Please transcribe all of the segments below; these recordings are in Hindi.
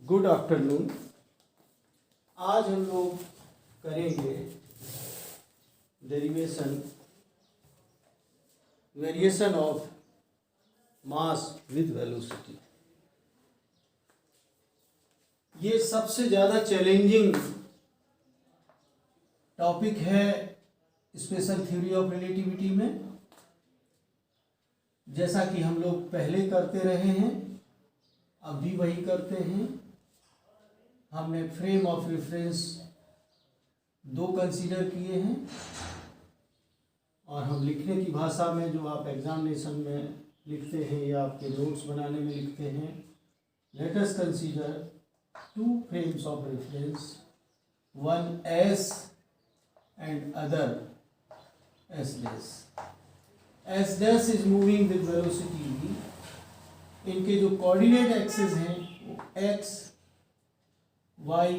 Good afternoon. आज हम लोग करेंगे variation of mass with velocity. ये सबसे ज़्यादा चैलेंजिंग टॉपिक है स्पेशल थ्योरी ऑफ रिलेटिविटी में। जैसा कि हम लोग पहले करते रहे हैं, अब भी वही करते हैं। हमने फ्रेम ऑफ रेफरेंस 2 कंसीडर किए हैं और हम लिखने की भाषा में जो आप एग्जामिनेशन में लिखते हैं या आपके नोट्स बनाने में लिखते हैं, let us consider 2 frames of reference, one S and other S dash. S dash is moving with velocity v. इनके जो कोऑर्डिनेट एक्सिस हैं वो x, y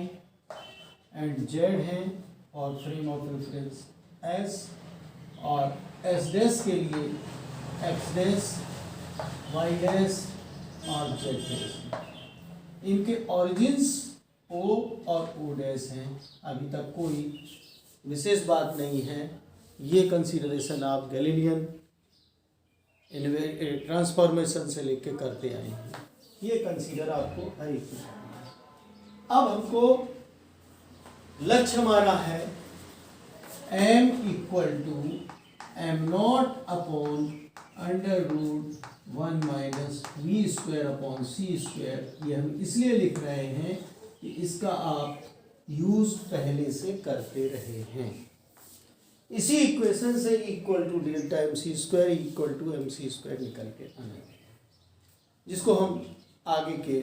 एंड z हैं और फ्रेम ऑफ रेफरेंस s, और s डैश के लिए x डैश, y डैश और z डैश। इनके ऑरिजिन्स o और o डैश हैं। अभी तक कोई विशेष बात नहीं है। ये कंसीडरेशन आप गैलीलियन ट्रांसफॉर्मेशन से लेके करते आए हैं। ये कंसीडर आपको हर एक की। अब हमको लक्ष्य हमारा है m equal to m0 upon under root 1 minus we square upon C square. ये हम इसलिए लिख रहे हैं कि इसका आप यूज पहले से करते रहे हैं। इसी इक्वेशन से equal to delta m c square equal to m c square निकल के आना, जिसको हम आगे के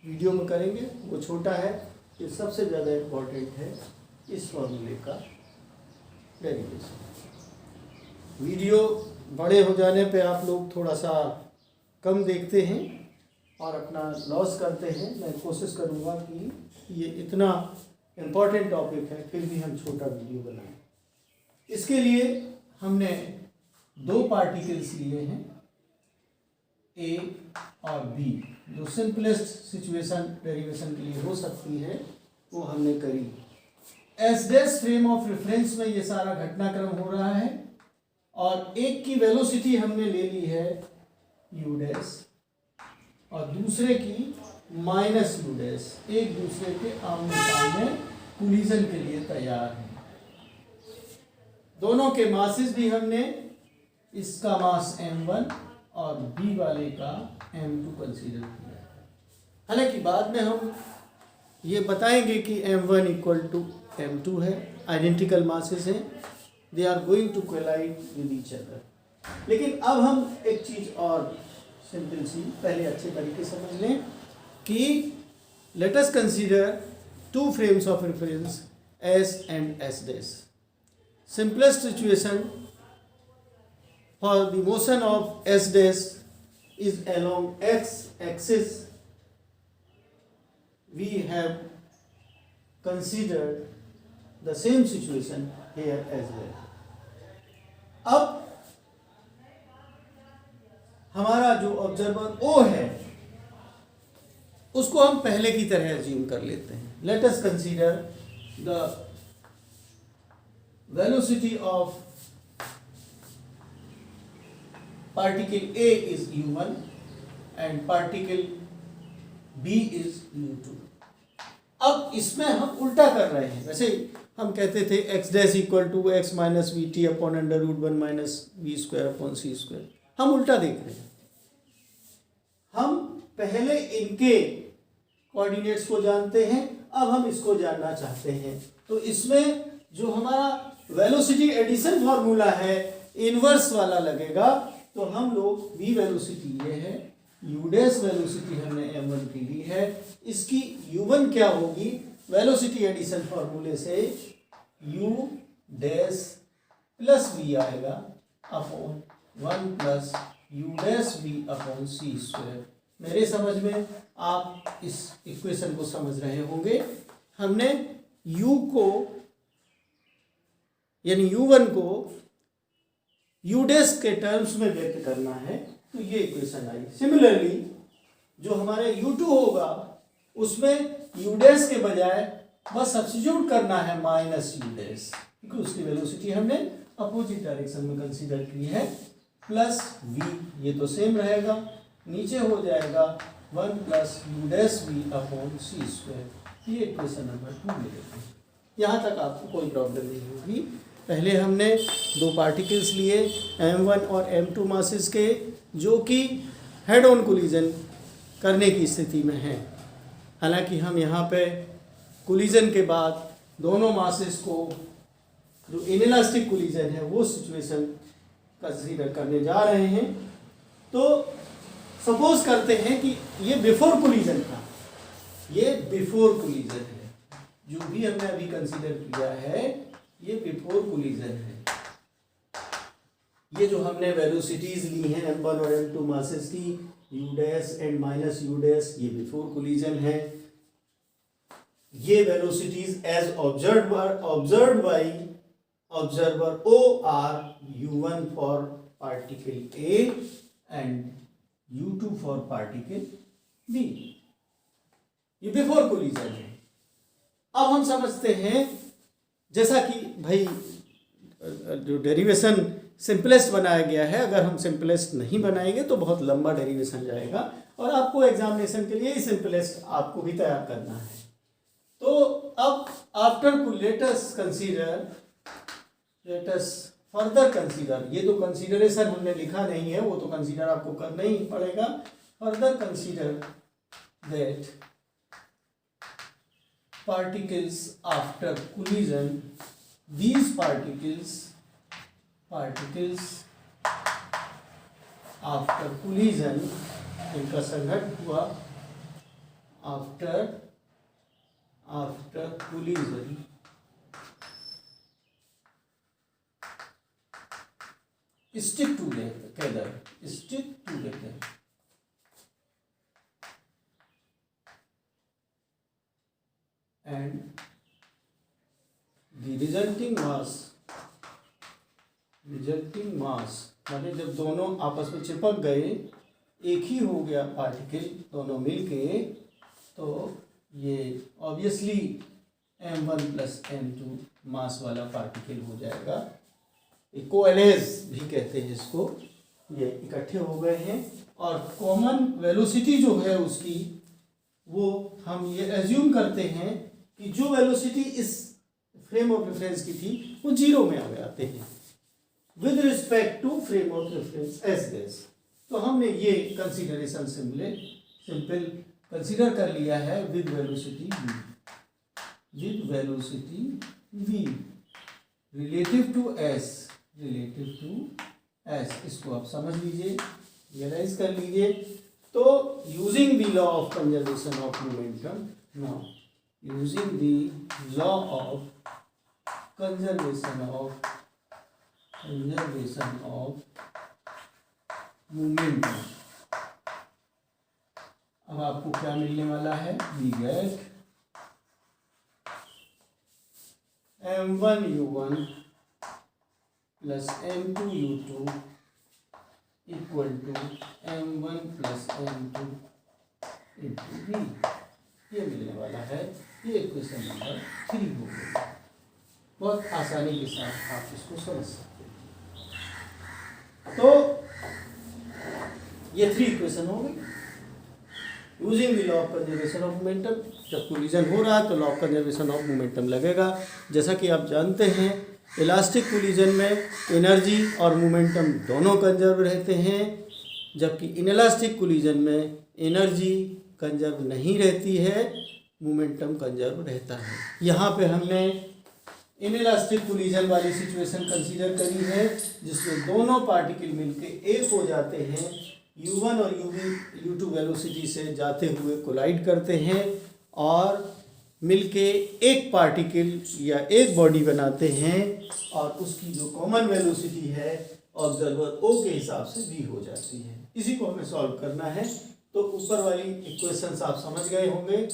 वीडियो में करेंगे। वो छोटा है, ये सबसे ज़्यादा इम्पोर्टेंट है इस फॉर्मूले का डेरिवेशन। वीडियो बड़े हो जाने पे आप लोग थोड़ा सा कम देखते हैं और अपना लॉस करते हैं। मैं कोशिश करूँगा कि ये इतना इम्पोर्टेंट टॉपिक है फिर भी हम छोटा वीडियो बनाएं। इसके लिए हमने 2 पार्टिकल्स लिए हैं, ए और बी। जो सिंपलेस्ट सिचुएशन डेरिवेशन के लिए हो सकती है वो हमने करी। S dash frame of reference में ये सारा घटनाक्रम हो रहा है और एक की वेलोसिटी हमने ले ली है यू डैश और दूसरे की माइनस यू डैश। एक दूसरे के आमने सामने कोलिजन के लिए तैयार है। दोनों के मासेस भी हमने, इसका मास m1 और b वाले का m2 कंसीडर किया। हालांकि बाद में हम ये बताएंगे कि m1 इक्वल टू m2 है, आइडेंटिकल मासेस हैं, they are going to collide with each other. लेकिन अब हम एक चीज़ और सिंपल सी पहले अच्छे तरीके से समझ लें कि let us consider 2 frames of reference s and s dash. Simplest situation for the motion of s dash is along x axis. We have considered the same situation here as well. अब हमारा जो ऑब्जर्वर O है उसको हम पहले की तरह अज्यूम कर लेते हैं। Let us consider the velocity of particle A is u1 and particle B is u2। अब इसमें हम उल्टा कर रहे हैं। वैसे हम कहते थे x dash equal to x minus v t upon under root 1 minus we square upon C square. हम उल्टा देख रहे हैं। हम पहले इनके कोऑर्डिनेट्स को जानते हैं, अब हम इसको जानना चाहते हैं। तो इसमें जो हमारा वेलोसिटी एडिशन फॉर्मूला है इनवर्स वाला लगेगा। तो हम लोग v वेलोसिटी ये है, u डैश वेलोसिटी हमने m1 की ली है, इसकी u1 क्या होगी वेलोसिटी एडिशन फॉर्मूले से u dash plus v no upon 1 plus u dash v upon सी स्क्वायर। मेरे समझ में आप इस इक्वेशन को समझ रहे होंगे। हमने u को यानी u1 को u डैश के टर्म्स में व्यक्त करना है, तो ये इक्वेशन आई। सिमिलरली जो हमारे u2 होगा उसमें यू डैश के बजाय बस सब्स्टिट्यूट करना है माइनस यू डैश, क्योंकि उसकी वेलोसिटी हमने अपोजिट डायरेक्शन में कंसीडर की है, प्लस v, ये तो सेम रहेगा, नीचे हो जाएगा 1 plus you dash we upon C square. ये इक्वेशन नंबर 2 ले लेते हैं। यहाँ तक आपको कोई प्रॉब्लम नहीं होगी। पहले हमने दो पार्टिकल्स लिए m1 और m2 मासेस के, जो कि हेड ऑन कोलिजन करने की स्थिति में हैं। हालांकि हम यहाँ पे कोलिजन के बाद दोनों मासेस को जो इनइलास्टिक कोलिजन है वो सिचुएशन कंसीडर करने जा रहे हैं। तो सपोज करते हैं कि ये बिफोर कोलिजन था, ये बिफोर कोलिजन है, जो भी हमने अभी कंसीडर किया है ये बिफोर कोलिजन है। ये जो हमने वेलोसिटीज ली हैं m1 और m2 मासेस की, u dash and minus u dash, ये बिफोर कोलिजन है। ये velocities as observed by observer O are u1 for particle A and u2 for particle B। ये बिफोर कोलिजन है। अब हम समझते हैं, जैसा कि भाई जो डेरिवेशन सिंपलेस्ट बनाया गया है, अगर हम सिंपलेस्ट नहीं बनाएंगे तो बहुत लंबा डेरिवेशन जाएगा और आपको एग्जामिनेशन के लिए ही सिंपलेस्ट आपको भी तैयार करना है। तो अब आफ्टर लेटस फर्दर कंसीडर, ये तो कंसीडरेशन हमने लिखा नहीं है, वो तो कंसीडर आपको करना ही पड़ेगा। Further consider that particles after collision, these particles after collision, इनका संघटन हुआ after collision stick together and the resulting mass माने जब दोनों आपस में चिपक गए, एक ही हो गया पार्टिकल दोनों मिलके, तो ये ऑब्वियसली m1 प्लस m2 मास वाला पार्टिकल हो जाएगा। कोएलेज भी कहते हैं इसको। ये इकट्ठे हो गए हैं और कॉमन वेलोसिटी जो है उसकी, वो हम ये एज्यूम करते हैं कि जो वेलोसिटी इस फ्रेम ऑफ रेफरेंस की थी वो जीरो में आ जाते हैं with respect to frame of reference S this. तो हमने ये कंसीडरेशन सिंपल कंसीडर कर लिया है with velocity v relative to S. इसको आप समझ लीजिए, रियलाइज कर लीजिए। तो using the law of conservation of momentum, now using the law of conservation of momentum, अब आपको क्या मिलने वाला है? we get m1 u1 plus m2 u2 equal to m1 plus m2 into v। ये मिलने वाला है। ये इक्वेशन नंबर 3 हो गई। बहुत आसानी के साथ आप इसको समझ सकते हैं। तो ये 3 इक्वेशन हो गई। Using the law of conservation of momentum, जब कोलिजन हो रहा है तो law of conservation of momentum लगेगा। जैसा कि आप जानते हैं, इलास्टिक कोलिजन में एनर्जी और मोमेंटम दोनों कंजर्व रहते हैं, जबकि इनइलास्टिक कोलिजन में एनर्जी कंजर्व नहीं रहती है, मोमेंटम कंजर्व रहता है। यहाँ पे हमने इनइलास्टिक कोलिजन वाली सिचुएशन कंसीडर करी है, जिसमें दोनों पार्टिकल मिलके एक हो जाते हैं, u1 और u2 वेलोसिटी से जाते हुए कोलाइड करते हैं और मिलके एक पार्टिकल या एक बॉडी बनाते हैं, और उसकी जो कॉमन वेलोसिटी है ऑब्जर्वर O के हिसाब से v हो जाती है। इसी को हमें सॉल्व करना है। तो ऊपर वाली इक्वेशंस आप समझ गए होंगे।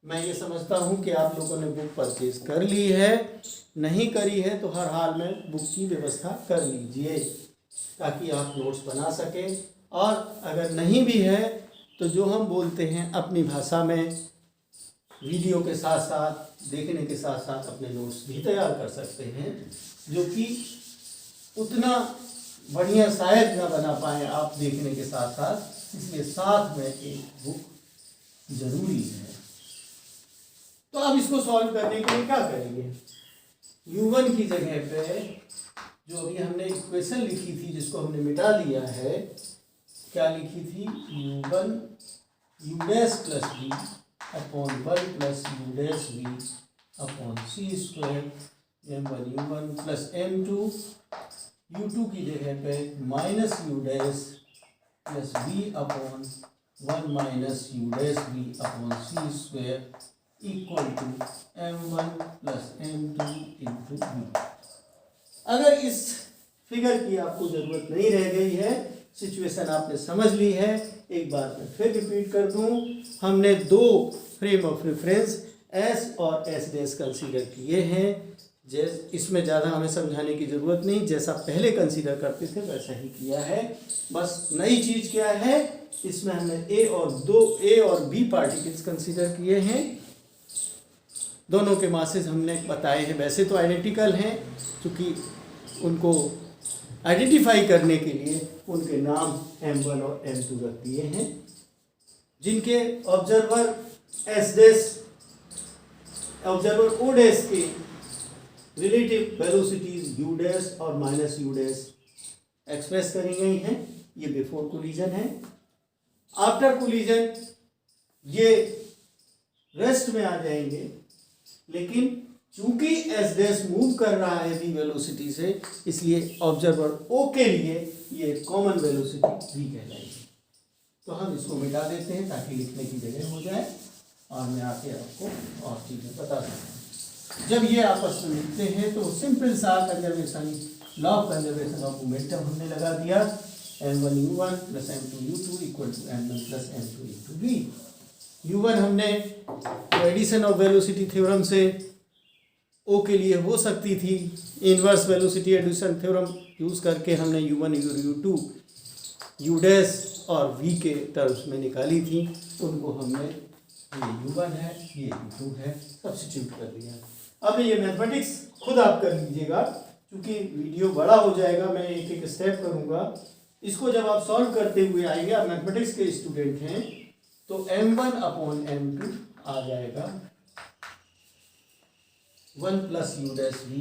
मैं ये समझता हूँ कि आप लोगों ने बुक परचेज कर ली है, नहीं करी है तो हर हाल में बुक की व्यवस्था कर लीजिए ताकि आप नोट्स बना सकें। और अगर नहीं भी है तो जो हम बोलते हैं अपनी भाषा में वीडियो के साथ साथ देखने के साथ साथ अपने नोट्स भी तैयार कर सकते हैं, जो कि उतना बढ़िया शायद ना बना पाए आप देखने के साथ साथ, इसलिए साथ में एक बुक जरूरी है। तो अब इसको सॉल्व करने के लिए क्या करेंगे, u1 की जगह पे जो अभी हमने इक्वेशन लिखी थी जिसको हमने मिटा लिया है, क्या लिखी थी, u1 u dash plus b upon 1 plus u dash b upon c square m1 u1 plus m2 u2 की जगह पे minus u dash plus b upon 1 minus u dash b upon c square equal to m1 plus m2 into b। अगर इस फिगर की आपको ज़रूरत नहीं रह गई है, सिचुएशन आपने समझ ली है, एक बार मैं फिर रिपीट कर दूं, हमने दो फ्रेम ऑफ रेफरेंस S और S डैश कंसीडर किए हैं। इसमें ज़्यादा हमें समझाने की ज़रूरत नहीं, जैसा पहले कंसीडर करते थे वैसा ही किया है। बस नई चीज़ क्या है, इसमें हमने A और B पार्टिकल्स कंसीडर किए हैं। दोनों के मासेस हमने बताए हैं, वैसे तो आइडेंटिकल हैं, क्योंकि उनको आइडेंटिफाई करने के लिए उनके नाम M1 और M2 रख दिए हैं। जिनके ऑब्जर्वर O डैश के रिलेटिव वेलोसिटीज U डैश और माइनस U डैश एक्सप्रेस करी गई हैं। ये बिफोर कोलिजन है। आफ्टर कोलिजन ये रेस्ट में आ जाएंगे, लेकिन चूंकि S डैश मूव कर रहा है v वेलोसिटी से, इसलिए ऑब्जर्वर O के लिए ये कॉमन वेलोसिटी v कहलाएगी। तो हम इसको मिटा देते हैं ताकि लिखने की जगह हो जाए और मैं आके आपको और चीज़ें बता सकता हूँ। जब ये आपस में मिलते हैं तो सिंपल सा conservation, law of conservation of momentum हमने लगा दिया, m1 u1 plus m2 u2 equal to m1 plus m2 into v। u1 हमने एडिशन ऑफ वेलोसिटी थ्योरम से O के लिए हो सकती थी, inverse velocity addition theorem use करके हमने u1 और u2 u डैश और v के टर्म्स में निकाली थी। उनको हमने, ये u1 है, ये u2 है, सब्स्टिट्यूट कर दिया। अब ये मैथमेटिक्स खुद आप कर लीजिएगा, क्योंकि वीडियो बड़ा हो जाएगा, मैं एक एक स्टेप करूँगा। इसको जब आप सॉल्व करते हुए आएंगे, आप मैथमेटिक्स के स्टूडेंट हैं, तो m1 अपॉन m2 आ जाएगा 1 plus u dash v,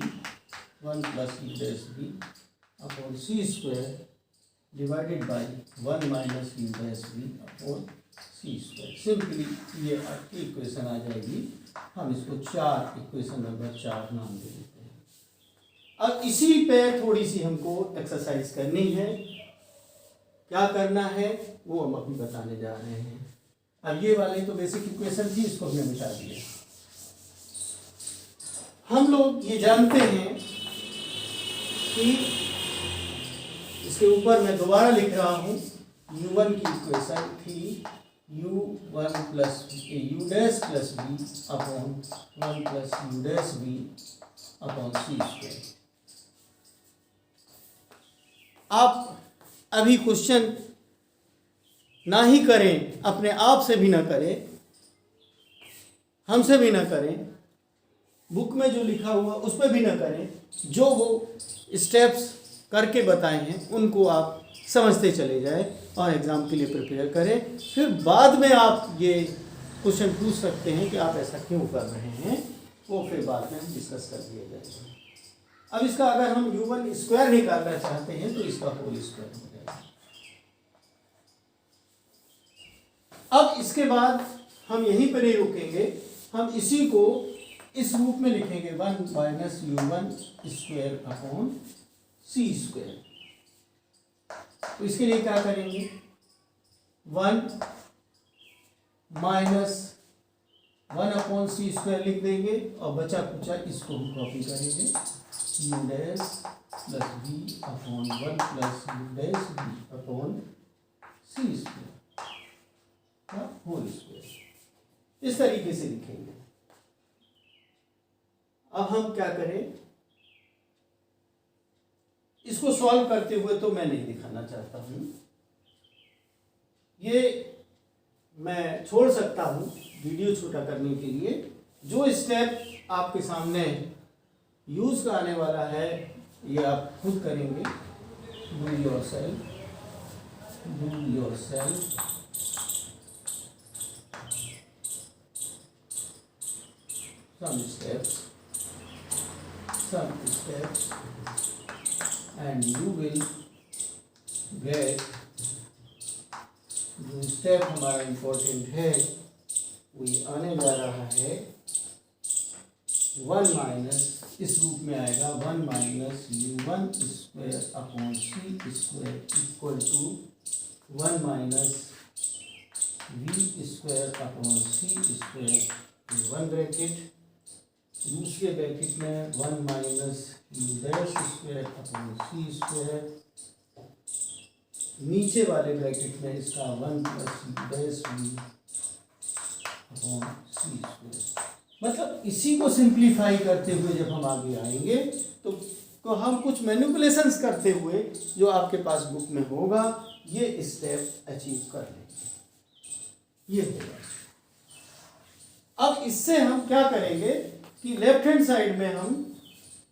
1 plus u dash v upon c square divided by 1 minus u dash v upon c square. Simply ये इक्वेशन आ जाएगी। हम इसको इक्वेशन नंबर 4 नाम दे देते हैं। अब इसी पे थोड़ी सी हमको एक्सरसाइज करनी है। क्या करना है वो हम अभी बताने जा रहे हैं। अब ये वाली तो बेसिक इक्वेशन थी, इसको हमने मिटा दिया। हम लोग ये जानते हैं कि इसके ऊपर मैं दोबारा लिख रहा हूँ, u1 की इक्वेशन थी u1 plus u dash plus b upon 1 plus u dash b upon c square. आप अभी क्वेश्चन ना ही करें, अपने आप से भी ना करें, हमसे भी ना करें, बुक में जो लिखा हुआ उस पर भी ना करें, जो वो स्टेप्स करके बताए हैं उनको आप समझते चले जाए और एग्ज़ाम के लिए प्रिपेयर करें। फिर बाद में आप ये क्वेश्चन पूछ सकते हैं कि आप ऐसा क्यों कर रहे हैं, वो फिर बाद में डिस्कस कर दिया जाएगा। अब इसका अगर हम u1 स्क्वायर निकालना चाहते हैं तो इसका होल स्क्वायर हो जाएगा। अब इसके बाद हम यहीं पर ही रुकेंगे, हम इसी को इस रूप में लिखेंगे 1 minus u1 square upon c square. तो इसके लिए क्या करेंगे, 1 माइनस 1 अपॉन c स्क्वायर लिख देंगे और बचा कुचा इसको हम कॉपी करेंगे, u dash plus b upon 1 plus u dash b upon c square whole square. इस तरीके से लिखेंगे। अब हम क्या करें, इसको सॉल्व करते हुए तो मैं नहीं दिखाना चाहता हूं, ये मैं छोड़ सकता हूं, वीडियो छोटा करने के लिए जो स्टेप आपके सामने यूज का आने वाला है ये आप खुद करेंगे। Do yourself some steps and you will get, जो स्टेप हमारा इम्पोर्टेंट है वो ये आने जा रहा है 1 माइनस, इस रूप में आएगा 1 minus u1 square upon c square equal to 1 minus v square upon c square, 1 bracket, दूसरे ब्रैकेट में 1 minus u dash square upon c square, नीचे वाले ब्रैकेट में इसका 1 plus u dash v upon c square. मतलब इसी को सिंप्लीफाई करते हुए जब हम आगे आएंगे तो हम कुछ मैनिपुलेशंस करते हुए जो आपके पास बुक में होगा ये स्टेप अचीव कर लेंगे, ये होगा। अब इससे हम क्या करेंगे कि लेफ्ट हैंड साइड में हम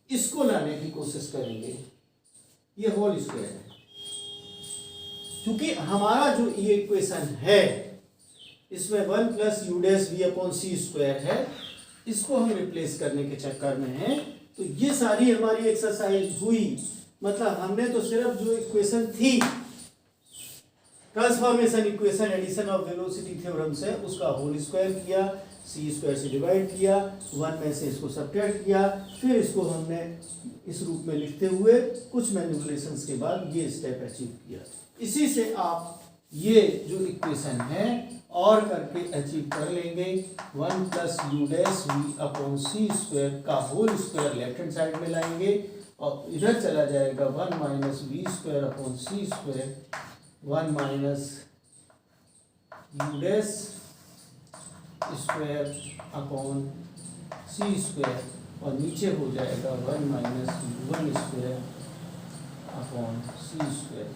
इसको लाने की कोशिश करेंगे, ये होल स्क्वायर है, क्योंकि हमारा जो ये इक्वेशन है इसमें 1 plus you dash we upon C square है, इसको हम रिप्लेस करने के चक्कर में हैं। तो ये सारी हमारी एक्सरसाइज हुई, मतलब हमने तो सिर्फ जो इक्वेशन थी transformation equation addition of velocity theorem से उसका होल स्क्वायर किया, सी स्क्वायर से डिवाइड किया, 1 में से इसको सब्ट्रैक्ट किया, फिर इसको हमने इस रूप में लिखते हुए कुछ मैनिपुलेशंस के बाद ये स्टेप अचीव किया। इसी से आप ये जो इक्वेशन है और करके अचीव कर लेंगे। 1 plus you dash we upon C square का whole square left hand side में लाएंगे और इधर चला जाएगा 1 minus we square upon C square, 1 minus you dash square upon C square और नीचे हो जाएगा 1 माइनस u1 स्क्वायर अपॉन सी स्क्वायर।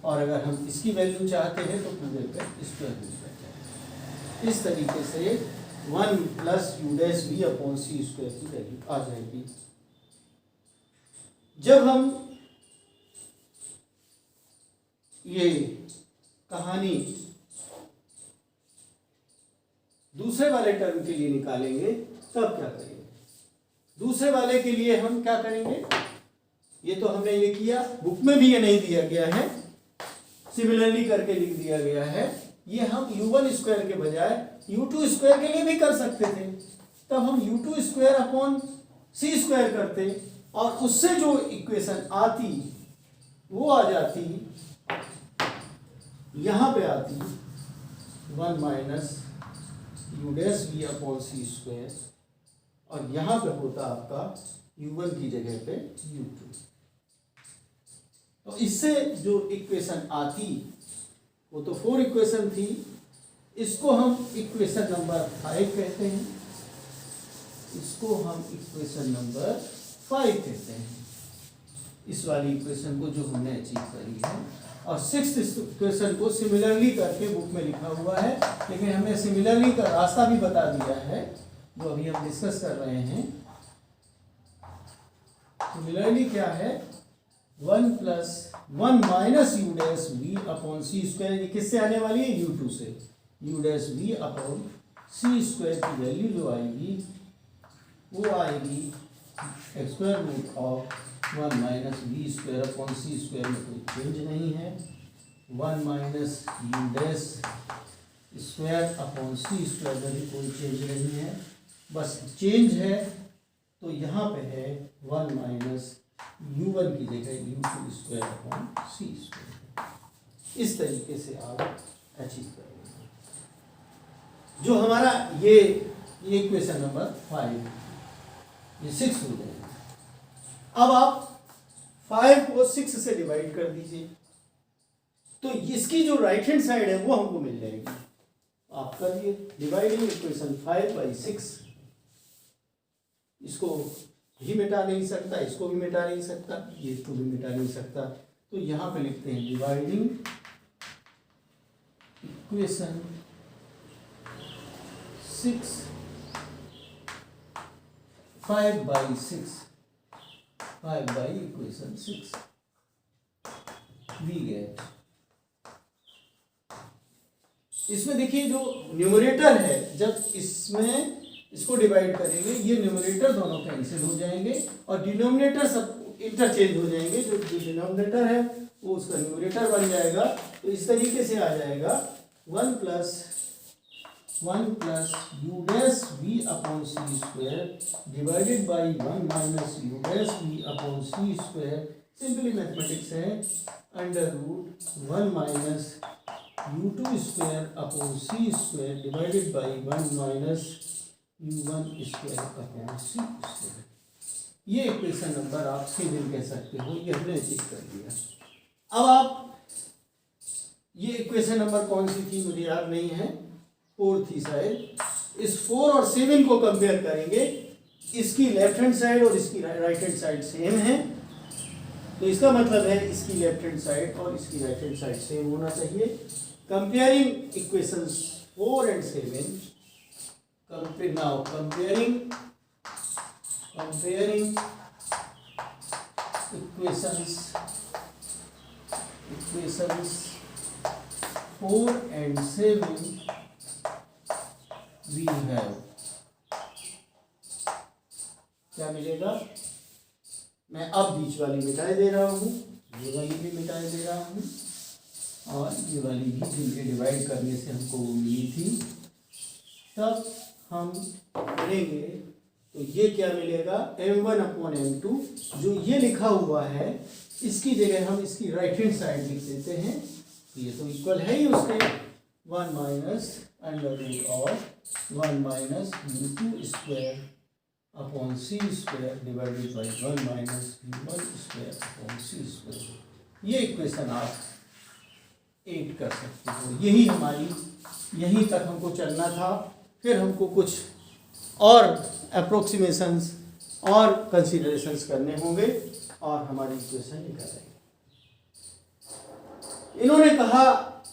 और अगर हम इसकी वैल्यू चाहते हैं तो पूरे पे स्क्वायर रूट करते हैं। इस तरीके से 1 plus you dash we upon C square की वैल्यू आ जाएगी। जब हम ये कहानी दूसरे वाले टर्म के लिए निकालेंगे तब क्या करेंगे? दूसरे वाले के लिए हम क्या करेंगे? ये तो हमने ये किया, बुक में भी ये नहीं दिया गया है, सिमिलरली करके लिख दिया गया है। ये हम u1 स्क्वायर के बजाय u2 स्क्वायर के लिए भी कर सकते थे, तब हम u2 स्क्वायर अपॉन सी स्क्वायर करते और उससे जो इक्वेशन आती वो आ जाती, यहां पे आती 1 minus you dash we upon C square और यहां पे होता आपका u1 की जगह पे u2। तो इससे जो इक्वेशन आती वो तो 4 इक्वेशन थी, इसको हम इक्वेशन नंबर 5 कहते हैं, इसको हम इक्वेशन नंबर 5 कहते हैं, इस वाली इक्वेशन को जो हमने अचीव करी है। और 6th इक्वेशन को सिमिलरली करके बुक में लिखा हुआ है, लेकिन हमने सिमिलरली का रास्ता भी बता दिया है जो अभी हम डिस्कस कर रहे हैं। सिमिलरली क्या है? 1 plus 1 minus you dash we upon C square, ये किससे आने वाली है? u2 से। U dash we upon C square की वैल्यू जो आएगी वो आएगी square root of 1 minus we square upon C square में कोई चेंज नहीं है, 1 minus you dash square upon C square में भी कोई चेंज नहीं है, बस चेंज है तो यहाँ पे है 1 माइनस u1 की जगह u2 स्क्वायर अपॉन सी स्क्वायर। इस तरीके से आप अचीव करेंगे। जो हमारा ये इक्वेशन नंबर 5, ये 6 हो जाएगा। अब आप 5 को 6 से डिवाइड कर दीजिए तो इसकी जो राइट हैंड साइड है वो हमको मिल जाएगी। आप करिए डिवाइडिंग इक्वेशन 5/6, इसको भी मिटा नहीं सकता, इसको भी मिटा नहीं सकता, ये इसको भी मिटा नहीं सकता, तो यहां पे लिखते हैं dividing equation 6 5/6 5 by equation 6 we get. इसमें देखिए जो न्यूमरेटर है, जब इसमें इसको डिवाइड करेंगे ये न्यूमरेटर दोनों कैंसिल हो जाएंगे और डिनोमिनेटर सब इंटरचेंज हो जाएंगे। जो डिनोमिनेटर है वो उसका न्यूमरेटर बन जाएगा। तो इस तरीके से आ जाएगा 1 plus you dash we upon C square divided by 1 minus you dash we upon C square. Simply mathematics है, under root 1 minus u2 square upon C square divided by 1 minus u1 square upon C square. ये इक्वेशन नंबर आप सीधे कह सकते हो, ये हमने चेक कर लिया। अब आप ये इक्वेशन नंबर कौन सी थी मुझे याद नहीं है, 4 थी शायद। इस 4 और 7 को कंपेयर करेंगे, इसकी लेफ्ट हैंड साइड और इसकी राइट हैंड साइड सेम है, तो इसका मतलब है इसकी लेफ्ट हैंड साइड और इसकी राइट हैंड साइड सेम होना चाहिए। Comparing equations 4 and 7, comparing equations 4 and 7 we have, क्या मिलेगा? मैं अब बीच वाली मिटाई दे रहा हूँ, ये वाली भी मिटाई दे रहा हूँ और ये वाली भी, जिनके डिवाइड करने से हमको वो मिली थी। तब हम करेंगे तो ये क्या मिलेगा, m1 अपॉन m2। जो ये लिखा हुआ है इसकी जगह हम इसकी राइट हैंड साइड लिख देते हैं, तो ये तो इक्वल है ही उसके 1 minus under root of 1 minus u2 square upon C square divided by 1 minus u1 square upon C square. ये इक्वेशन आप 8 कर सकते हो। यही हमारी, यहीं तक हमको चलना था। फिर हमको कुछ और अप्रोक्सीमेशंस और कंसीडरेशंस करने होंगे और हमारी इक्वेशन निकल आएगी। इन्होंने कहा,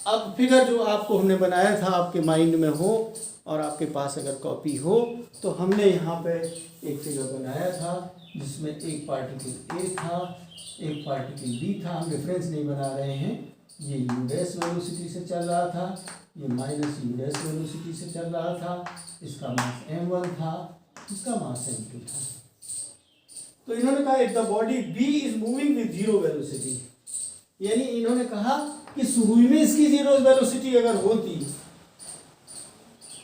अब फिगर जो आपको हमने बनाया था आपके माइंड में हो और आपके पास अगर कॉपी हो, तो हमने यहाँ पे एक फिगर बनाया था जिसमें एक पार्टिकल ए था, एक पार्टिकल बी था। हम रेफरेंस नहीं बना रहे हैं। ये यू डैश वेलोसिटी से चल रहा था, ये माइनस यू डैश वेलोसिटी से चल रहा था। इसका मास m1 था, इसका मास m2 था। तो इन्होंने कहा if the body b is moving with 0 velocity, यानी इन्होंने कहा कि शुरू में इसकी 0 वेलोसिटी अगर होती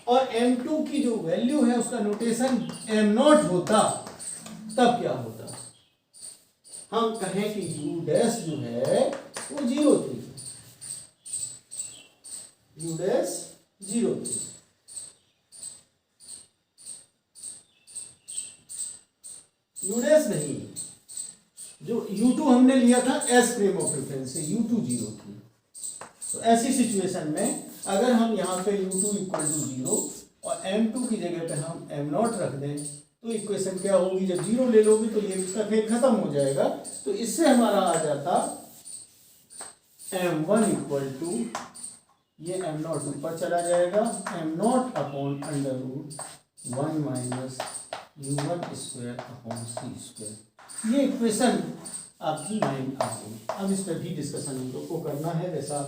और m2 की जो वैल्यू है उसका नोटेशन m0 होता, तब क्या होता? हम कहें कि u डैश जो है वो 0 थी, u डैश 0 थी। u डैश नहीं, जो u2 हमने लिया था एस फ्रेम ऑफ रेफरेंस से, u2 0 थी। तो ऐसी सिचुएशन में अगर हम यहाँ पे u2 इक्वल टू 0 और m2 की जगह पे हम m0 रख दें, तो इक्वेशन क्या होगी? जब 0 ले लोगे तो ये इसका खेल खत्म हो जाएगा। तो इससे हमारा आ जाता m1 इक्वल टू, ये m0 ऊपर चला जाएगा, m0 upon under root 1 minus u1 square upon सी स्क्वायर। ये इक्वेशन आपकी 9 आ गई। अब इस पर भी डिस्कशन हम लोग को करना है, जैसा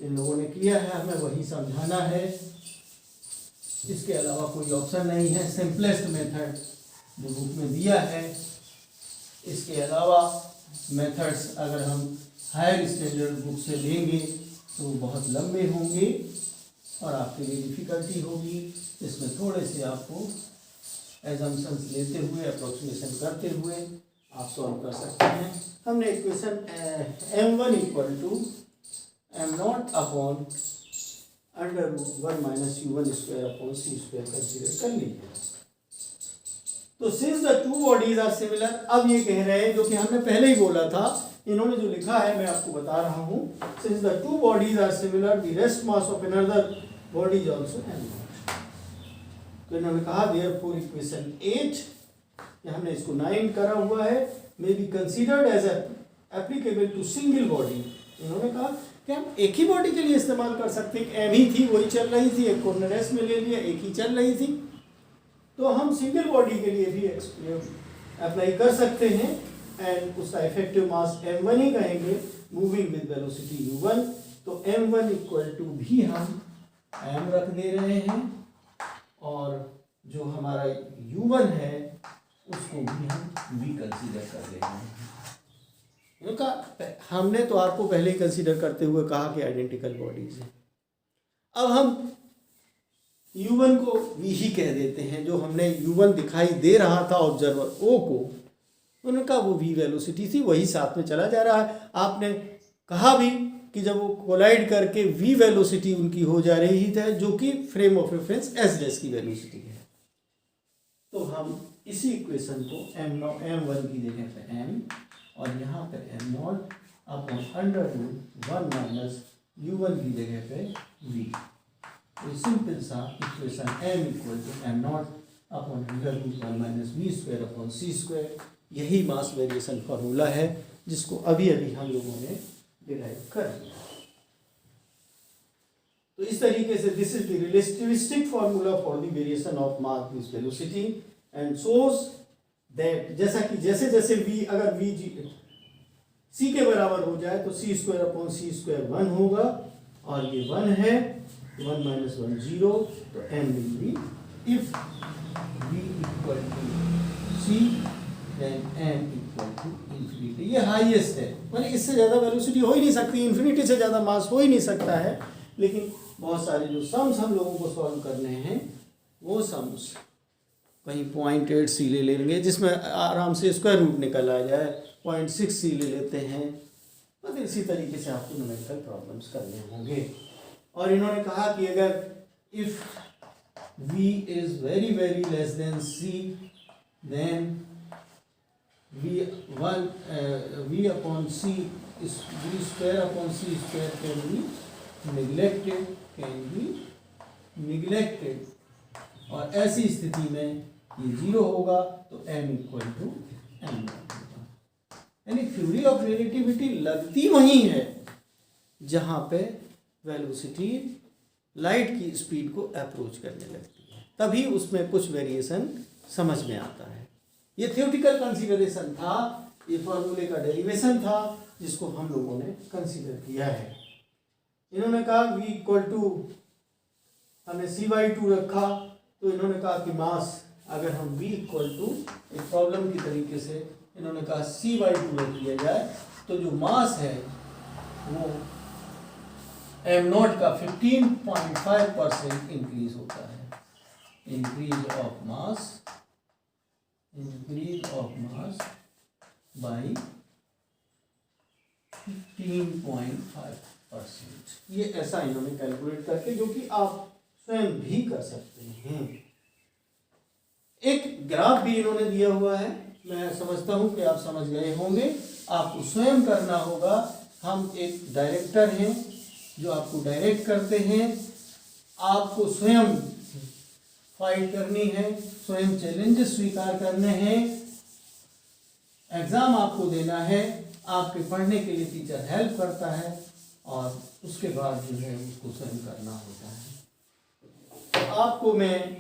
इन लोगों ने किया है हमें वही समझाना है। इसके अलावा कोई ऑप्शन नहीं है। सिंपलेस्ट मेथड जो बुक में दिया है, इसके अलावा मेथड्स अगर हम हायर स्टैंडर्ड बुक से लेंगे तो बहुत लंबे होंगे और आपके लिए डिफ़िकल्टी होगी। इसमें थोड़े से आपको एजम्पशंस लेते हुए, अप्रोक्सीमेशन करते हुए आप सॉल्व कर सकते हैं। हमने equation m1 equal to m0 upon under root 1 minus u1 square upon C square consider कर ली है। तो since the two bodies are similar, अब ये कह रहे हैं जो कि हमने पहले ही बोला था, इन्होंने जो लिखा है मैं आपको बता रहा हूँ। Since the two bodies are similar the rest mass of another body is also m0। तो इन्होंने कहा देयरफॉर इक्वेशन 8, हमने इसको 9 करा हुआ है, may be considered as applicable to single body. इन्होंने कहा कि हम एक ही बॉडी के लिए इस्तेमाल कर सकते हैं। एम ही थी, वही चल रही थी, एक कॉर्नर एस में ले लिया, एक ही चल रही थी, तो हम सिंगल बॉडी के लिए भी अप्लाई कर सकते हैं एंड उसका इफेक्टिव मास m1 ही कहेंगे, मूविंग विद वेलोसिटी u1। तो m1 इक्वल टू भी हम m रख दे रहे हैं और जो हमारा u1 है उसको भी हम v कंसीडर कर ले रहे हैं। हमने तो आपको पहले ही कंसीडर करते हुए कहा कि आइडेंटिकल बॉडीज है। अब हम u1 को v ही कह देते हैं। जो हमने u1 दिखाई दे रहा था ऑब्जर्वर o को, उनका वो v वेलोसिटी थी, वही साथ में चला जा रहा है। आपने कहा भी कि जब वो कोलाइड करके v वेलोसिटी उनकी हो जा रही थी, जो कि frame of reference s dash की वेलोसिटी है। तो हम इसी इक्वेशन को m1 की जगह पे m और यहाँ पे m0 अपॉन √1 माइनस u1 की जगह पे v। तो सिंपल सा equation m equal to m0 upon √1 minus v square upon c square, यही मास वेरिएशन फार्मूला है जिसको अभी अभी हम लोगों ने डिराइव कर लिया। तो इस तरीके से this is the relativistic formula for the variation of mass with velocity and shows that जैसा कि जैसे जैसे v अगर v c के बराबर हो जाए तो c square upon c square 1 होगा और ये 1 है, 1 माइनस 1 0, तो m will be if v equal to c then m equal to infinity. ये हाईएस्ट है, माने इससे ज़्यादा वेलोसिटी हो ही नहीं सकती, इंफिनिटी से ज़्यादा मास हो ही नहीं सकता है। लेकिन बहुत सारे जो सम्स हम लोगों को सॉल्व करने हैं वो सम्स कहीं 0.8 c ले लेंगे जिसमें आराम से स्क्वायर रूट निकल आ जाए, 0.6 c ले लेते हैं। बस इसी तरीके से आपको न्यूमेरिकल प्रॉब्लम्स करने होंगे। और इन्होंने कहा कि अगर if v is very very less than c then v upon c is v square upon c square can be neglected और ऐसी स्थिति में ये 0 होगा तो m इक्वल टू m होगा। यानी थ्योरी ऑफ रिलेटिविटी लगती वहीं है जहाँ पे वेलोसिटी लाइट की स्पीड को अप्रोच करने लगती है, तभी उसमें कुछ वेरिएशन समझ में आता है। ये थ्योरेटिकल कंसीडरेशन था, ये फॉर्मूले का डेरिवेशन था जिसको हम लोगों ने कंसीडर किया है। इन्होंने कहा v इक्वल टू हमने c/2 रखा, तो इन्होंने कहा कि मास अगर हम v इक्वल टू एक प्रॉब्लम की तरीके से इन्होंने कहा c/2 रख लिया जाए तो जो मास है वो m0 का 15.5% इंक्रीज होता है। Increase of mass by 15.5%। ये ऐसा इन्होंने कैलकुलेट करके, जो कि आप स्वयं भी कर सकते हैं। एक ग्राफ भी इन्होंने दिया हुआ है, मैं समझता हूं कि आप समझ गए होंगे, आपको स्वयं करना होगा। हम एक डायरेक्टर हैं जो आपको डायरेक्ट करते हैं, आपको स्वयं फाइट करनी है, स्वयं चैलेंजेस स्वीकार करने हैं, एग्जाम आपको देना है, आपके पढ़ने के लिए टीचर हेल्प करता है और उसके बाद जो है उसको स्वयं करना होता है। तो आपको मैं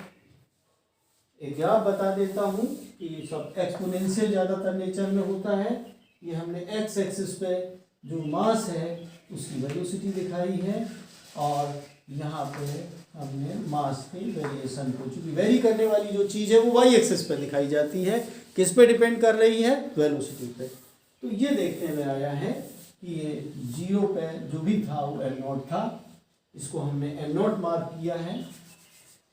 एक ग्राफ बता देता हूँ कि ये सब एक्सपोनेंशियल ज़्यादातर नेचर में होता है। ये हमने एक्स एक्सिस पे जो मास है उसकी वेलोसिटी दिखाई है और यहाँ पे हमने मास के वेरिएशन को, चूँकि वेरी करने वाली जो चीज़ है वो वाई एक्सिस पे दिखाई जाती है, किस पे डिपेंड कर रही है, वेलोसिटी पे। तो ये देखने में आया है कि ये 0 पे जो भी था वो m0 था, इसको हमने m0 मार्क किया है,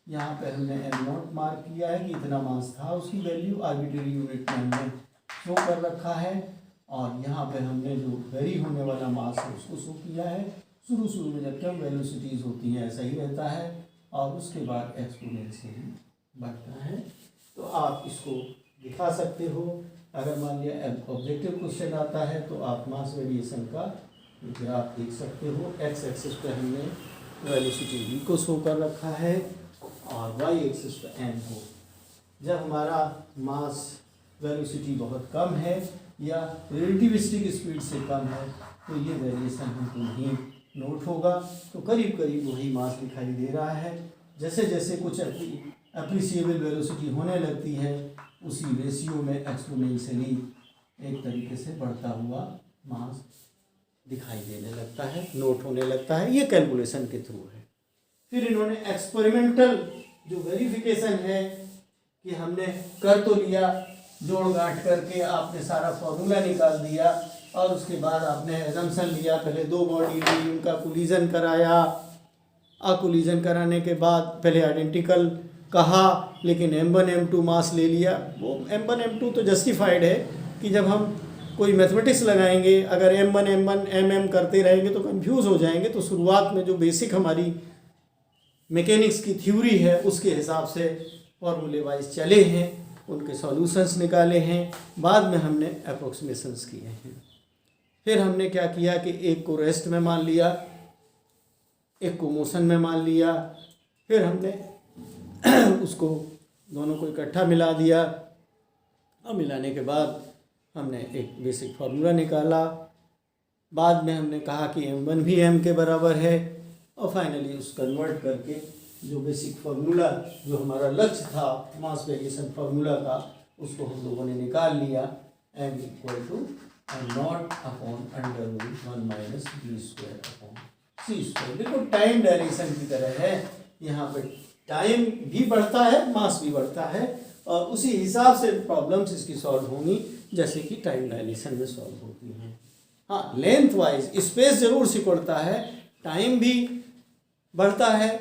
यहाँ पे हमने m0 मार्क किया है कि इतना मास था, उसकी वैल्यू आर्बिट्रेरी यूनिट में हमने शो कर रखा है और यहाँ पे हमने जो वेरी होने वाला मास है उसको शो किया है। शुरू में जब कम वेलोसिटीज़ होती हैं ऐसा ही रहता है और उसके बाद एक्सपोनेंशियली बढ़ता है। तो आप इसको दिखा सकते हो। अगर मान लिया ऑब्जेक्टिव क्वेश्चन आता है तो आप मास वेरिएशन का ग्राफ देख सकते हो। एक्स एक्सिस पे हमने वेलोसिटी v को शो कर रखा है और वाई एक्सिस पे m को। जब हमारा मास वेलोसिटी बहुत कम है या रिलेटिविस्टिक स्पीड से कम है तो ये वेरिएशन हमको नहीं नोट होगा तो करीब करीब वही मास दिखाई दे रहा है। जैसे जैसे कुछ अप्रिसिएबल वेलोसिटी होने लगती है उसी रेशियो में एक्सपोनेंशियली एक तरीके से बढ़ता हुआ मास दिखाई देने लगता है, नोट होने लगता है। ये कैलकुलेशन के थ्रू है। फिर इन्होंने एक्सपेरिमेंटल जो वेरिफिकेशन है कि हमने कर तो लिया, जोड़ गांठ करके आपने सारा फॉर्मूला निकाल दिया और उसके बाद आपने एजम्पशन लिया, पहले दो बॉडी ली, उनका कोलिजन कराया, कोलिजन कराने के बाद पहले आइडेंटिकल कहा लेकिन M1 M2 मास ले लिया। वो M1 M2 तो जस्टिफाइड है कि जब हम कोई मैथमेटिक्स लगाएंगे अगर M1 M1 MM करते रहेंगे तो कंफ्यूज हो जाएंगे। तो शुरुआत में जो बेसिक हमारी मैकेनिक्स की थ्योरी है उसके हिसाब से फॉर्मूले वाइज चले हैं, उनके सॉल्यूशंस निकाले हैं, बाद में हमने अप्रोक्सीमेशंस किए हैं। फिर हमने क्या किया कि एक को रेस्ट में मान लिया, एक को मोशन में मान लिया, फिर हमने उसको दोनों को इकट्ठा मिला दिया और मिलाने के बाद हमने एक बेसिक फार्मूला निकाला। बाद में हमने कहा कि M1 भी M के बराबर है और फाइनली उस कन्वर्ट करके जो बेसिक फार्मूला जो हमारा लक्ष्य था मास वेरिएशन फार्मूला का उसको हम लोगों ने निकाल लिया। M equal to nought upon under root 1 minus b square upon C square. देखो टाइम डायलेशन की तरह है, यहाँ पर टाइम भी बढ़ता है, मास भी बढ़ता है और उसी हिसाब से प्रॉब्लम्स इसकी सॉल्व होंगी जैसे कि टाइम डायलेशन में सॉल्व होती हैं। हाँ, लेंथ वाइज स्पेस जरूर सिकुड़ता है, टाइम भी बढ़ता है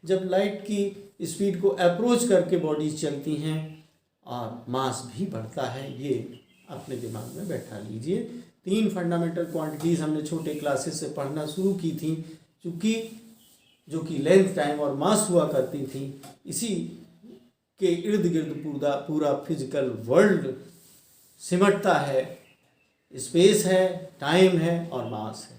जब लाइट की स्पीड को अप्रोच करके बॉडीज चलती हैं, और मास भी बढ़ता है। ये अपने दिमाग में बैठा लीजिए। 3 फंडामेंटल क्वांटिटीज़ हमने छोटे क्लासेस से पढ़ना शुरू की थी, चूँकि जो कि लेंथ, टाइम और मास हुआ करती थी, इसी के इर्द गिर्द पूरा फिजिकल वर्ल्ड सिमटता है। स्पेस है, टाइम है और मास है।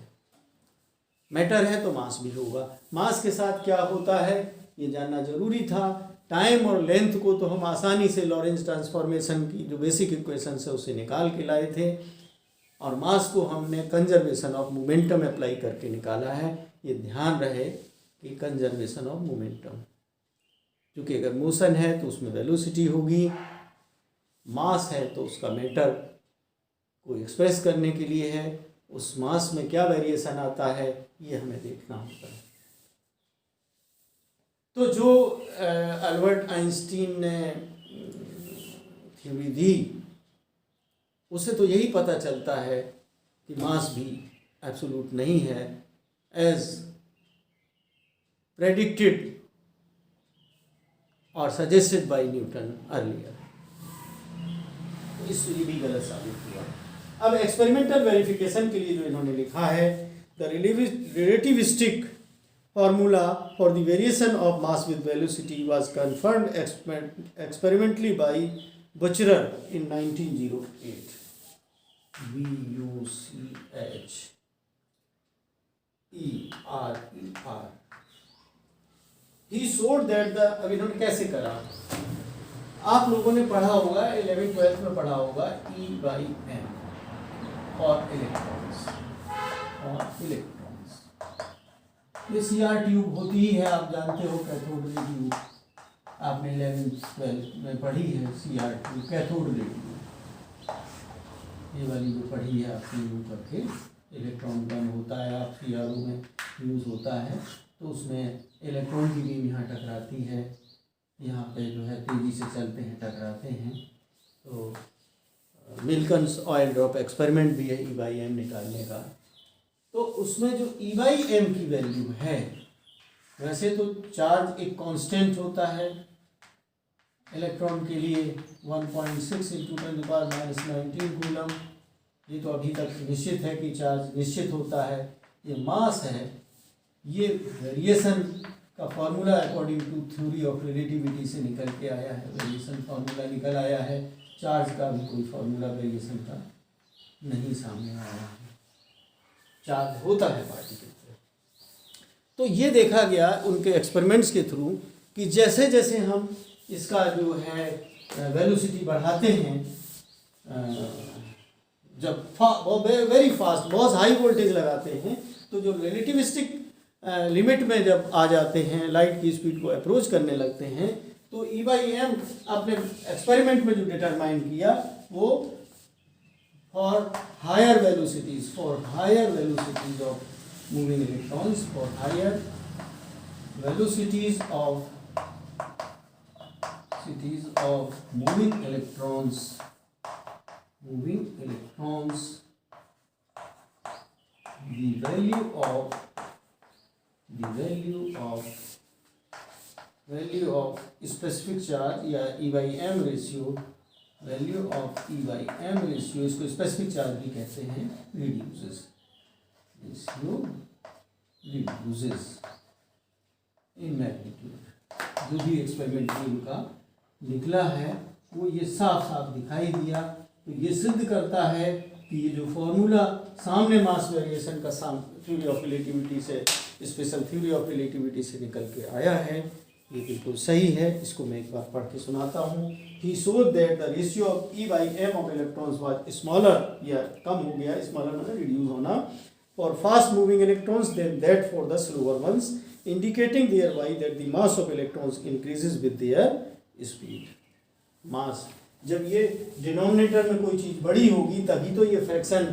मैटर है तो मास भी होगा। मास के साथ क्या होता है ये जानना जरूरी था। टाइम और लेंथ को तो हम आसानी से लॉरेंस ट्रांसफॉर्मेशन की जो बेसिक इक्वेशन है उसे निकाल के लाए थे, और मास को हमने कंजर्वेशन ऑफ मोमेंटम अप्लाई करके निकाला है। ये ध्यान रहे कि कंजर्वेशन ऑफ मोमेंटम, क्योंकि अगर मोशन है तो उसमें वेलोसिटी होगी, मास है तो उसका मैटर को एक्सप्रेस करने के लिए है, उस मास में क्या वेरिएशन आता है ये हमें देखना होता है। तो जो अल्बर्ट आइंस्टीन ने थ्योरी दी उससे तो यही पता चलता है कि मास भी एब्सोल्यूट नहीं है, एज प्रेडिक्टेड और सजेस्टेड बाय न्यूटन अर्लियर। इसलिए भी गलत साबित हुआ। अब एक्सपेरिमेंटल वेरिफिकेशन के लिए जो इन्होंने लिखा है, the relativistic formula for the variation of mass with velocity was confirmed experimentally by Bucherer in 1908. Bucherer. He showed that the, अब इन्होंने कैसे करा, आप लोगों ने पढ़ा होगा 11th-12th में पढ़ा होगा E/m और इलेक्ट्रॉन्स ये CR ट्यूब होती ही है, आप जानते हो, कैथोड रे ट्यूब आपने 11th-12th में पढ़ी है। CR tube cathode ray tube ये वाली जो पढ़ी है आपने, यूँ करके इलेक्ट्रॉन गन होता है, आप CRO में यूज़ होता है, तो उसमें इलेक्ट्रॉन की बीम यहाँ टकराती है, यहाँ पे जो है तेज़ी से चलते हैं, टकराते हैं। तो मिल्कन्स ऑयल ड्रॉप एक्सपेरिमेंट भी है E/m निकालने का। तो उसमें जो E/m की वैल्यू है, वैसे तो चार्ज एक कांस्टेंट होता है इलेक्ट्रॉन के लिए 1.6 × 10⁻⁹ कूलम, ये तो अभी तक निश्चित है कि चार्ज निश्चित होता है। ये मास है, ये वेरिएशन का formula according to theory of relativity से निकल के आया है, वेरिएशन फार्मूला निकल आया है। चार्ज का भी कोई फार्मूला वेरिएशन का नहीं सामने आया है, चार्ज होता है पार्टिकल पे। तो ये देखा गया उनके एक्सपेरिमेंट्स के थ्रू कि जैसे जैसे हम इसका जो है वेलोसिटी बढ़ाते हैं, जब वेरी फास्ट बहुत हाई वोल्टेज लगाते हैं, तो जो रिलेटिविस्टिक लिमिट में जब आ जाते हैं, लाइट की स्पीड को अप्रोच करने लगते हैं, तो ई बाई एम आपने एक्सपेरिमेंट में जो डिटरमाइन किया वो for higher velocities of moving electrons, for higher velocities of moving electrons, the value of specific charge या E by M ratio, value of E by M ratio, इसको स्पेसिफिक चार्ज भी कहते हैं, reduces in magnitude। जो भी एक्सपेरिमेंट उनका निकला है वो ये साफ साफ दिखाई दिया। तो ये सिद्ध करता है कि ये जो फॉर्मूला सामने मास वेरिएशन का थ्योरी ऑफ रिलेटिविटी से, स्पेशल थ्योरी ऑफ रिलेटिविटी से निकल के आया है, ये बिल्कुल सही है। इसको मैं एक बार पढ़ के सुनाता हूँ। He showed that the ratio of e by m of electrons was smaller, या कम हो गया, स्मॉलर मतलब रिड्यूस होना, for fast moving electrons than that for the slower ones, indicating thereby that the mass of electrons increases with their speed। मास, जब ये डिनोमिनेटर में कोई चीज़ बड़ी होगी तभी तो ये फ्रैक्शन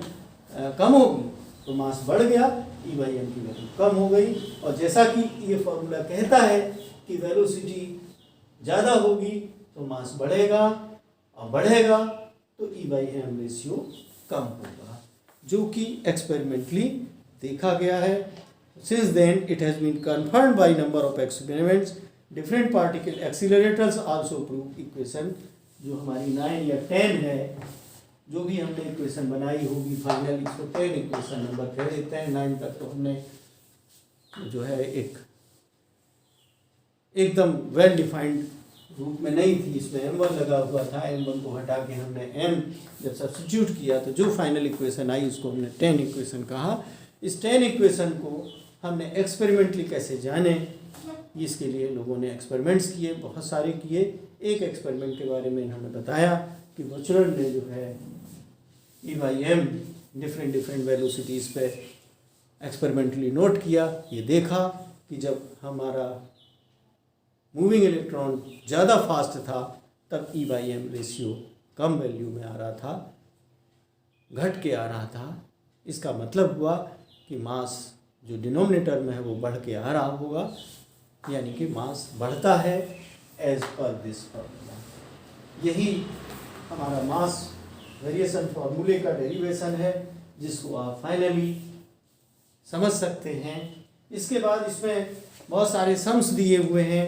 कम होगी, तो मास बढ़ गया, ई बाई एम की वैल्यू कम हो गई। और जैसा कि ये फॉर्मूला कहता है कि वेलोसिटी ज़्यादा होगी तो मास बढ़ेगा, और बढ़ेगा तो ई बाई एम रेशियो कम होगा, जो कि एक्सपेरिमेंटली देखा गया है। Since then, it has been confirmed by number of experiments. Different particle accelerators also prove equation। जो हमारी 9 या 10 है, जो भी हमने इक्वेशन बनाई होगी फाइनल, इसको 10 इक्वेशन नंबर कह देते हैं। 9 तक तो हमने जो है एकदम वेल डिफाइंड रूप में नहीं थी, इसमें m1 लगा हुआ था। m1 को हटा के हमने m जब सब्स्टिट्यूट किया तो जो फाइनल इक्वेशन आई उसको हमने 10 इक्वेशन कहा। इस 10 इक्वेशन को हमने एक्सपेरिमेंटली कैसे जाने, इसके लिए लोगों ने एक्सपेरिमेंट्स किए, बहुत सारे किए। एक एक्सपेरिमेंट के बारे में इन्होंने बताया कि बचलर ने जो है ई बाई एम डिफरेंट वेलोसिटीज़ पे एक्सपेरिमेंटली नोट किया। ये देखा कि जब हमारा मूविंग इलेक्ट्रॉन ज़्यादा फास्ट था तब ई बाई एम रेशियो कम वैल्यू में आ रहा था, घट के आ रहा था। इसका मतलब हुआ कि मास जो डिनोमिनेटर में है वो बढ़ के आ रहा होगा, यानी कि मास बढ़ता है एज पर दिस फॉर्मूला। यही हमारा मास वेरिएशन फॉर्मूले का डेरिवेशन है, जिसको आप फाइनली समझ सकते हैं। इसके बाद इसमें बहुत सारे सम्स दिए हुए हैं।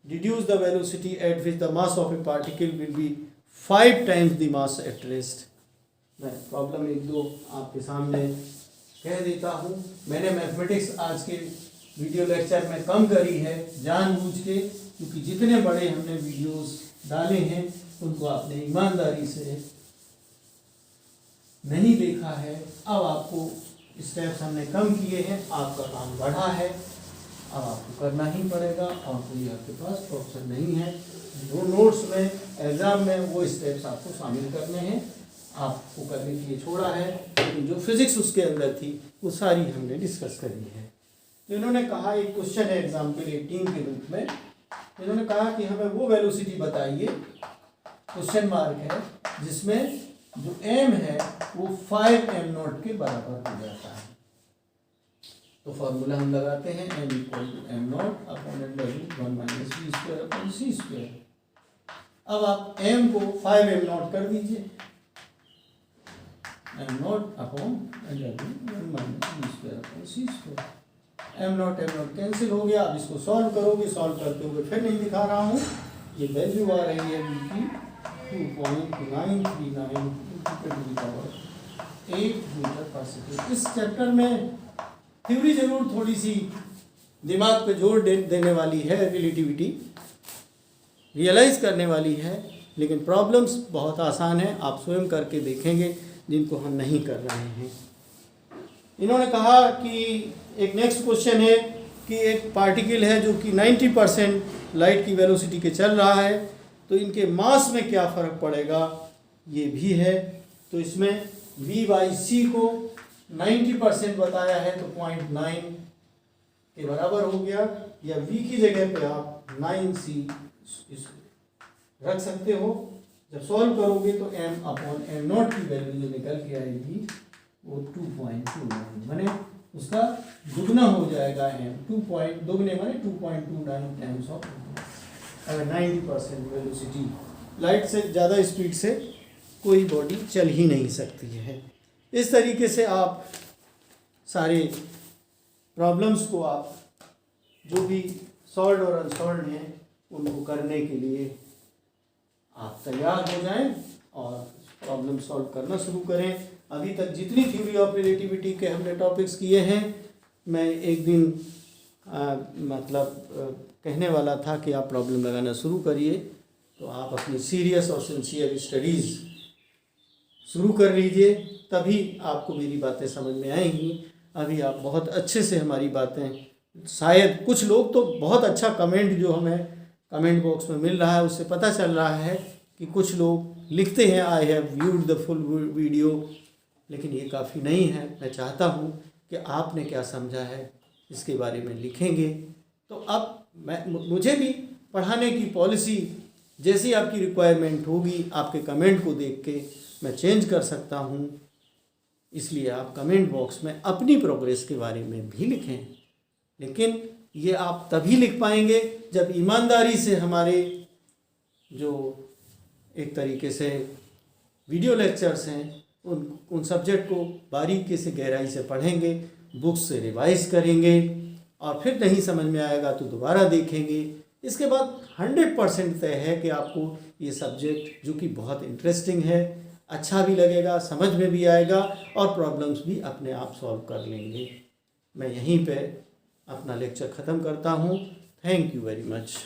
Deduce the velocity at which the mass of A particle will be 5 times the mass at rest. मैं प्रॉब्लम एक दो आपके सामने कह देता हूँ। मैंने मैथमेटिक्स आज के वीडियो लेक्चर में कम करी है जानबूझ के, क्योंकि जितने बड़े हमने वीडियोस डाले हैं उनको आपने ईमानदारी से नहीं देखा है। अब आपको स्टेप्स हमने कम किए हैं, आपका काम बढ़ा है, अब आपको करना ही पड़ेगा, और कोई आपके पास ऑप्शन नहीं है। जो नोट्स में एग्ज़ाम में वो स्टेप्स आपको शामिल करने हैं, आपको करने के लिए छोड़ा है, लेकिन जो फिजिक्स उसके अंदर थी वो सारी हमने डिस्कस करी है। तो इन्होंने कहा, एक क्वेश्चन है एग्जाम्पल 18 के रूप में, इन्होंने कहा कि हमें वो वेलोसिटी बताइए, क्वेश्चन मार्क है, जिसमें जो m है वो 5m0 के बराबर हो जाता है। तो फॉर्मूला हम लगाते हैं, m equal to m0 upon √1 minus v² upon c²। अब आप m को 5m0 कर दीजिए, m0 upon √1 minus v² upon c²। m0 cancel हो गया। अब इसको सॉल्व करोगे, सॉल्व करते हुए फिर नहीं दिखा रहा हूँ, ये वैल्यू आ रही है v की 2.939 8 मीटर/सेकेंड। इस चैप्टर में थ्योरी जरूर थोड़ी सी दिमाग पे जोर देने वाली है, रिलेटिविटी रियलाइज करने वाली है, लेकिन प्रॉब्लम्स बहुत आसान है, आप स्वयं करके देखेंगे, जिनको हम नहीं कर रहे हैं। इन्होंने कहा कि एक नेक्स्ट क्वेश्चन है कि एक पार्टिकल है जो कि 90% लाइट की वेलोसिटी के चल रहा है, तो इनके मास में क्या फ़र्क पड़ेगा, ये भी है। तो इसमें v/c को 90% बताया है तो 0.9 के बराबर हो गया, या v की जगह पे आप 9c रख सकते हो। जब सॉल्व करोगे तो m/m0 की वैल्यू जो निकल के आएगी वो 2.29 माने उसका दुगना हो जाएगा m, दुगने माने 2.29 टाइम्स ऑफ। अगर 90% वेलोसिटी, लाइट से ज़्यादा स्पीड से कोई बॉडी चल ही नहीं सकती है। इस तरीके से आप सारे प्रॉब्लम्स को आप जो भी सॉल्व और अनसॉल्व हैं उनको करने के लिए आप तैयार हो जाएं और प्रॉब्लम सॉल्व करना शुरू करें। अभी तक जितनी थ्योरी ऑफ रिलेटिविटी के हमने टॉपिक्स किए हैं, मैं एक दिन कहने वाला था कि आप प्रॉब्लम लगाना शुरू करिए, तो आप अपनी सीरियस और सिंसियर स्टडीज़ शुरू कर लीजिए, तभी आपको मेरी बातें समझ में आएंगी। अभी आप बहुत अच्छे से हमारी बातें, शायद कुछ लोग तो बहुत अच्छा कमेंट जो हमें कमेंट बॉक्स में मिल रहा है उससे पता चल रहा है कि कुछ लोग लिखते हैं I have viewed the full video, लेकिन ये काफ़ी नहीं है। मैं चाहता हूँ कि आपने क्या समझा है इसके बारे में लिखेंगे, तो अब मुझे भी पढ़ाने की पॉलिसी जैसी आपकी रिक्वायरमेंट होगी आपके कमेंट को देख के मैं चेंज कर सकता हूँ। इसलिए आप कमेंट बॉक्स में अपनी प्रोग्रेस के बारे में भी लिखें, लेकिन ये आप तभी लिख पाएंगे जब ईमानदारी से हमारे जो एक तरीके से वीडियो लेक्चर्स हैं उन सब्जेक्ट को बारीकी से गहराई से पढ़ेंगे, बुक्स से रिवाइज करेंगे, और फिर नहीं समझ में आएगा तो दोबारा देखेंगे। इसके बाद 100% तय है कि आपको ये सब्जेक्ट जो कि बहुत इंटरेस्टिंग है, अच्छा भी लगेगा, समझ में भी आएगा और प्रॉब्लम्स भी अपने आप सॉल्व कर लेंगे। मैं यहीं पे अपना लेक्चर ख़त्म करता हूँ। Thank you very much.